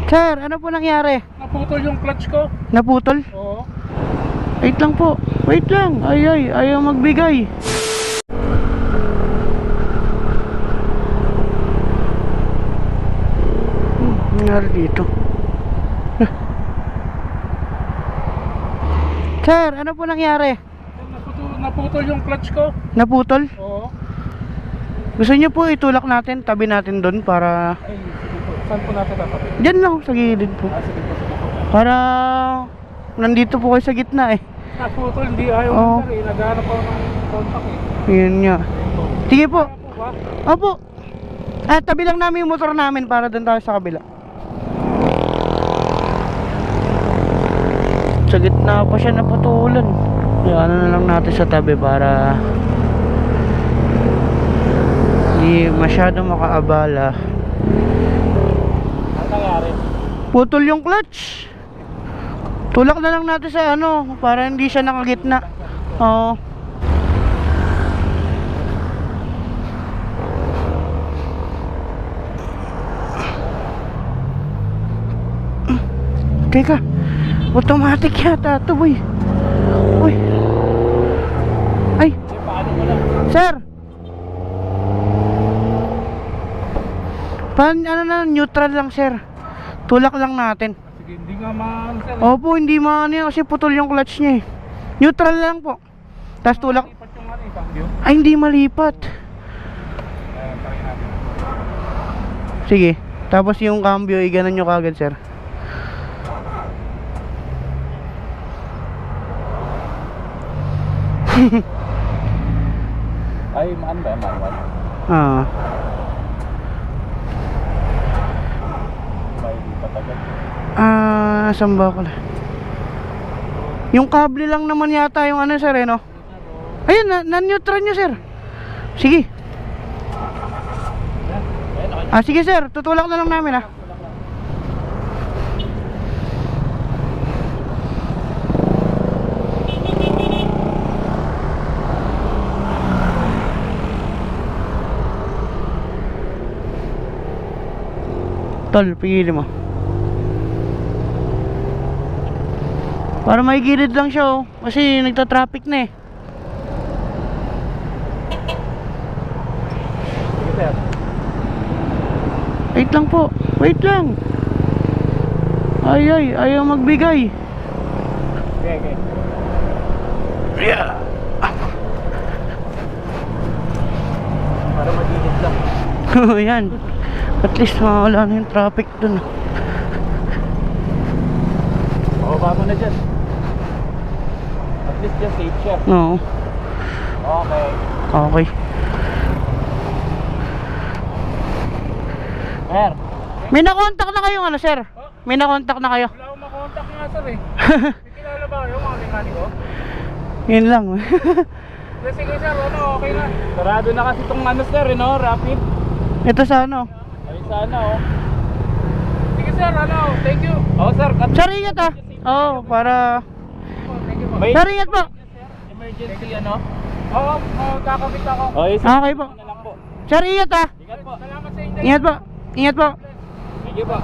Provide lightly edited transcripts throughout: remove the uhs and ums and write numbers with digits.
Sir, ano po nangyari? Naputol yung clutch ko. Naputol? Oo. Wait lang po. Wait lang. Ayaw magbigay. Nangyari dito. Sir, ano po nangyari? Naputol yung clutch ko. Naputol? Oo. Gusto niyo po itulak natin, tabi natin doon para... Ay, sige po. Saan po natin tatabi? Diyan lang, sa gilid po. Sige po, sige po. Para... Nandito po kayo sa gitna eh. Naputol, hindi ayaw Oo. sir eh. Naghahanap ako ng contact eh. Yun nga. Sige po. Kaya po ba? Opo. Tabi lang namin yung motor namin para doon tayo sa kabila. Sa gitna pa siya naputulan. Ano na lang natin sa tabi para hindi masyado makaabala. Ano nangyari? Putol yung clutch. Tulak na lang natin sa ano para hindi siya nakagitna. Oo. Teka, automatic yata ito boy. Uy. Ay, Paano mo lang? sir. Ano na, neutral lang sir. Tulak lang natin. Sige, hindi nga man sir. Opo, hindi maano yan kasi putol yung clutch niya eh. Neutral lang po. Tapos tulak. Lipat yung ano eh, cambio. Ay, hindi malipat. Try natin. Sige. Tapos yung cambio, iganan nyo kagad sir. Ay, maan ba? Manual? Ah. May patagal. Saan ba ako? Yung kable lang naman yata yung ano sir eh no? Ayun, na-neutral nyo sir. Sige. Sige sir, tutulak na lang namin Tol, pigilin mo. Para may gilid lang siya oh. Kasi nagta-traffic na eh. Sige sir. Wait lang po. Wait lang. Ayaw magbigay. Okay. Yeah. Para magigit lang. Yan. At least mawala na yung traffic dun. Bababa mo na dyan. At least dyan safe siya. No. Okay. Okay. Sir. May na-contact na kayo ano sir? May na-contact na kayo? Wala akong makontak nga sir eh. May kilala ba kayo mga mekaniko? Yun lang. Sige sir, ano, okay na. Sarado na kasi itong ano sir, no? Rapid. Ito sa ano? Ay sana oh. Sige sir, ano, thank you. Oh sir, Sir, ingat ah. Oo, para... thank you po. Sir, ingat po. Emergency ano? Oo, kakabit ako. Okay po. Na lang po. Sir, ingat ah. Ingat po. Salamat sa inyo. Ingat po. Ingat po. Thank you po.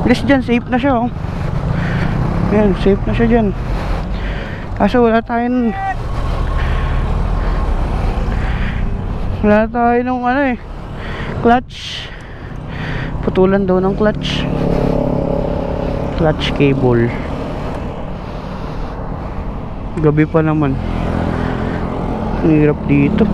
Please dyan, safe na siya oh. Yan, safe na siya dyan. Kaso wala tayong ano eh, clutch. Putulan daw ng clutch cable. Gabi pa naman, ang hirap dito.